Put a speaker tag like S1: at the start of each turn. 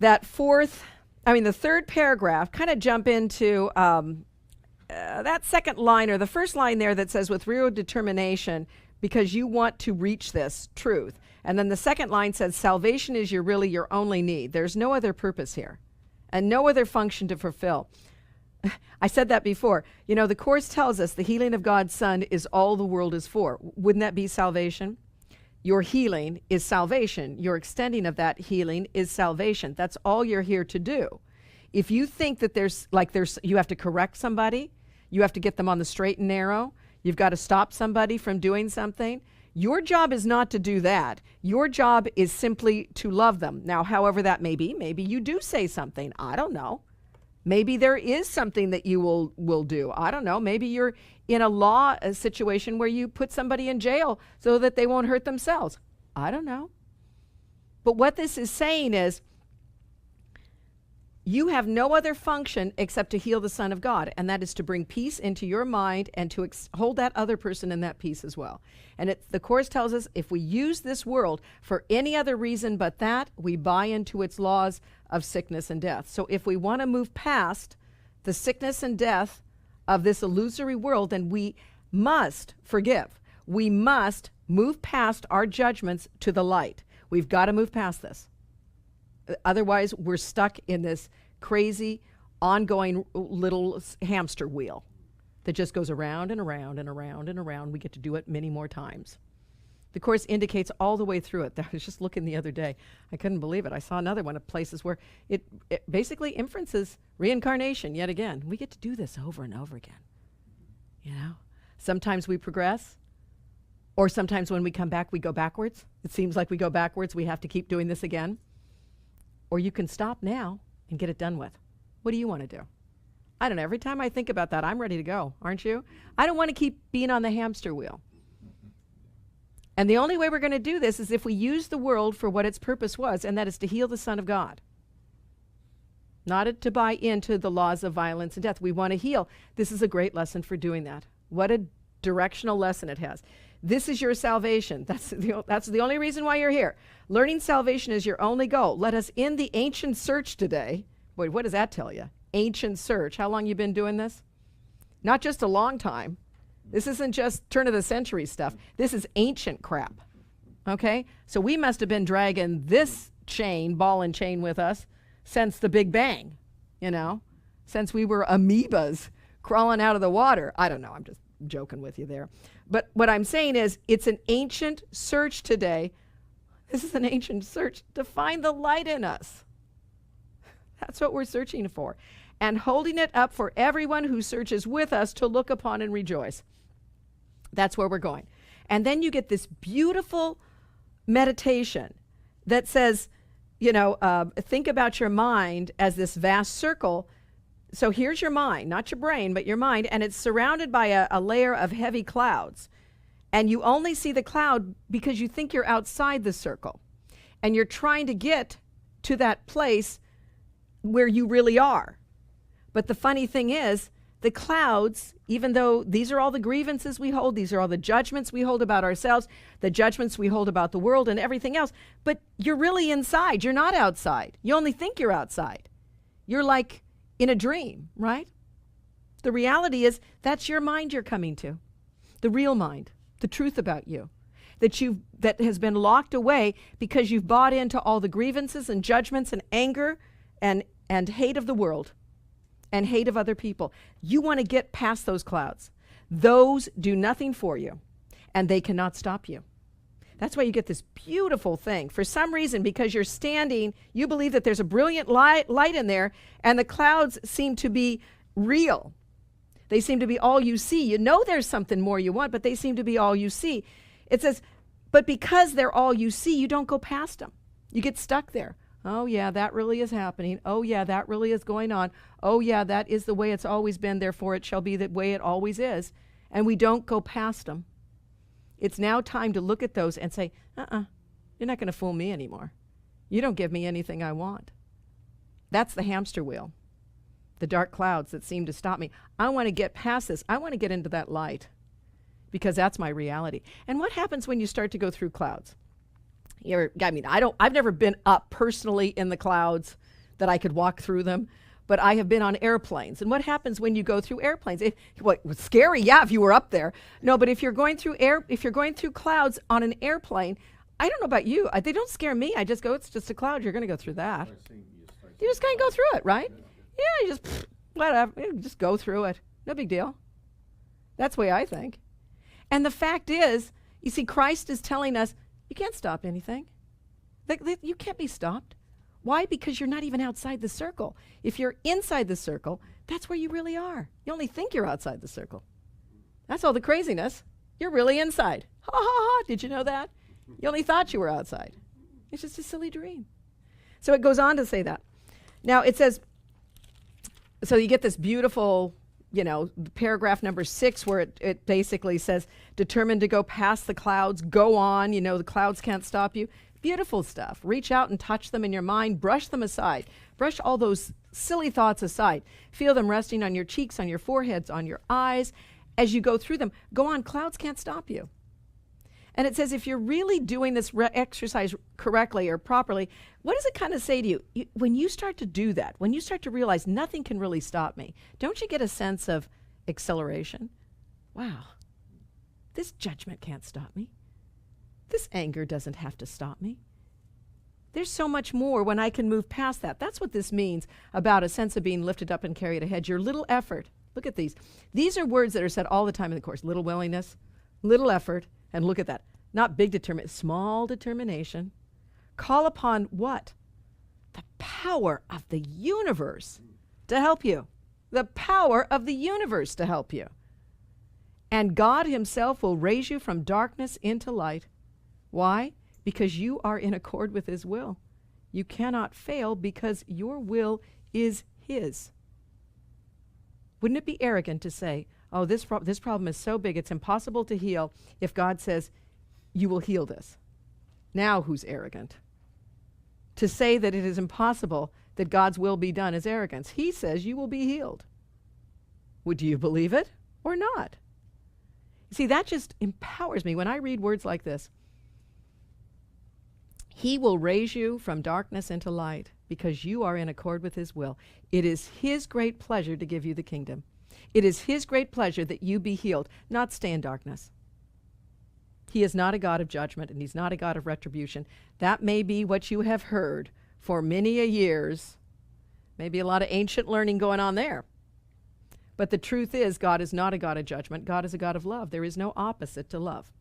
S1: the third paragraph, kind of jump into that second line or the first line there that says with real determination because you want to reach this truth. And then the second line says salvation is really your only need. There's no other purpose here and no other function to fulfill. I said that before. You know, the Course tells us the healing of God's Son is all the world is for. Wouldn't that be salvation? Your healing is salvation. Your extending of that healing is salvation. That's all you're here to do. If you think that you have to correct somebody, you have to get them on the straight and narrow, you've got to stop somebody from doing something, your job is not to do that. Your job is simply to love them. Now, however that may be, maybe you do say something. I don't know. Maybe there is something that you will do. I don't know. Maybe you're in a situation where you put somebody in jail so that they won't hurt themselves. I don't know. But what this is saying is you have no other function except to heal the Son of God, and that is to bring peace into your mind and to hold that other person in that peace as well. And the Course tells us if we use this world for any other reason but that, we buy into its laws of sickness and death. So if we want to move past the sickness and death of this illusory world, then we must forgive. We must move past our judgments to the light. We've got to move past this. Otherwise, we're stuck in this crazy, ongoing little hamster wheel that just goes around and around and around and around. We get to do it many more times. The Course indicates all the way through it. I was just looking the other day. I couldn't believe it. I saw another one of places where it basically inferences reincarnation yet again. We get to do this over and over again. You know? Sometimes we progress, or sometimes when we come back, we go backwards. It seems like we go backwards. We have to keep doing this again. Or you can stop now and get it done with. What do you want to do? I don't know. Every time I think about that, I'm ready to go. Aren't you? I don't want to keep being on the hamster wheel. And the only way we're going to do this is if we use the world for what its purpose was, and that is to heal the Son of God. Not to buy into the laws of violence and death. We want to heal. This is a great lesson for doing that. What a directional lesson it has. This is your salvation. That's the only reason why you're here. Learning salvation is your only goal. Let us end the ancient search today. Boy, what does that tell you? Ancient search. How long you been doing this? Not just a long time. This isn't just turn of the century stuff. This is ancient crap. Okay? So we must have been dragging this ball and chain with us since the Big Bang, you know, since we were amoebas crawling out of the water. I don't know. I'm just joking with you there. But what I'm saying is it's an ancient search today. This is an ancient search to find the light in us. That's what we're searching for. And holding it up for everyone who searches with us to look upon and rejoice. That's where we're going. And then you get this beautiful meditation that says, you know, think about your mind as this vast circle. So here's your mind, not your brain, but your mind, and it's surrounded by a layer of heavy clouds. And you only see the cloud because you think you're outside the circle. And you're trying to get to that place where you really are. But the funny thing is, the clouds, even though these are all the grievances we hold, these are all the judgments we hold about ourselves, the judgments we hold about the world and everything else, but you're really inside. You're not outside. You only think you're outside. You're like in a dream, right? The reality is that's your mind you're coming to, the real mind, the truth about you, that has been locked away because you've bought into all the grievances and judgments and anger and hate of the world and hate of other people. You want to get past those clouds. Those do nothing for you, and they cannot stop you. That's why you get this beautiful thing. For some reason, because you're standing, you believe that there's a brilliant light in there, and the clouds seem to be real. They seem to be all you see. You know there's something more you want, but they seem to be all you see. It says, but because they're all you see, you don't go past them. You get stuck there. Oh, yeah, that really is happening. Oh, yeah, that really is going on. Oh, yeah, that is the way it's always been. Therefore, it shall be the way it always is. And we don't go past them. It's now time to look at those and say, you're not going to fool me anymore. You don't give me anything I want. That's the hamster wheel, the dark clouds that seem to stop me. I want to get past this. I want to get into that light because that's my reality. And what happens when you start to go through clouds? I've never been up personally in the clouds, that I could walk through them, but I have been on airplanes. And what happens when you go through airplanes? It was scary, yeah, if you were up there. No, but if you're going through clouds on an airplane, I don't know about you. They don't scare me. I just go, it's just a cloud. You're going to go through that. You just kind of go through it, right? Yeah, you just, whatever. You just go through it. No big deal. That's the way I think. And the fact is, you see, Christ is telling us, you can't stop anything. You can't be stopped. Why? Because you're not even outside the circle. If you're inside the circle, that's where you really are. You only think you're outside the circle. That's all the craziness. You're really inside. Ha ha ha. Did you know that? You only thought you were outside. It's just a silly dream. So it goes on to say that. Now it says, so you get this beautiful, paragraph number 6 where it basically says, determined to go past the clouds, go on, the clouds can't stop you. Beautiful stuff. Reach out and touch them in your mind. Brush them aside. Brush all those silly thoughts aside. Feel them resting on your cheeks, on your foreheads, on your eyes. As you go through them, go on. Clouds can't stop you. And it says if you're really doing this exercise correctly or properly, what does it kind of say to you? When you start to do that, when you start to realize nothing can really stop me, don't you get a sense of acceleration? Wow, this judgment can't stop me. This anger doesn't have to stop me. There's so much more when I can move past that. That's what this means about a sense of being lifted up and carried ahead. Your little effort. Look at these. These are words that are said all the time in the Course. Little willingness, little effort, and look at that. Not big determination, small determination. Call upon what? The power of the universe to help you. The power of the universe to help you. And God himself will raise you from darkness into light. Why? Because you are in accord with his will. You cannot fail because your will is his. Wouldn't it be arrogant to say, oh, this problem is so big, it's impossible to heal, if God says, you will heal this? Now who's arrogant? To say that it is impossible that God's will be done is arrogance. He says you will be healed. Would you believe it or not? You see, that just empowers me when I read words like this. He will raise you from darkness into light because you are in accord with his will. It is his great pleasure to give you the kingdom. It is his great pleasure that you be healed, not stay in darkness. He is not a God of judgment, and he's not a God of retribution. That may be what you have heard for many a years. Maybe a lot of ancient learning going on there. But the truth is, God is not a God of judgment. God is a God of love. There is no opposite to love.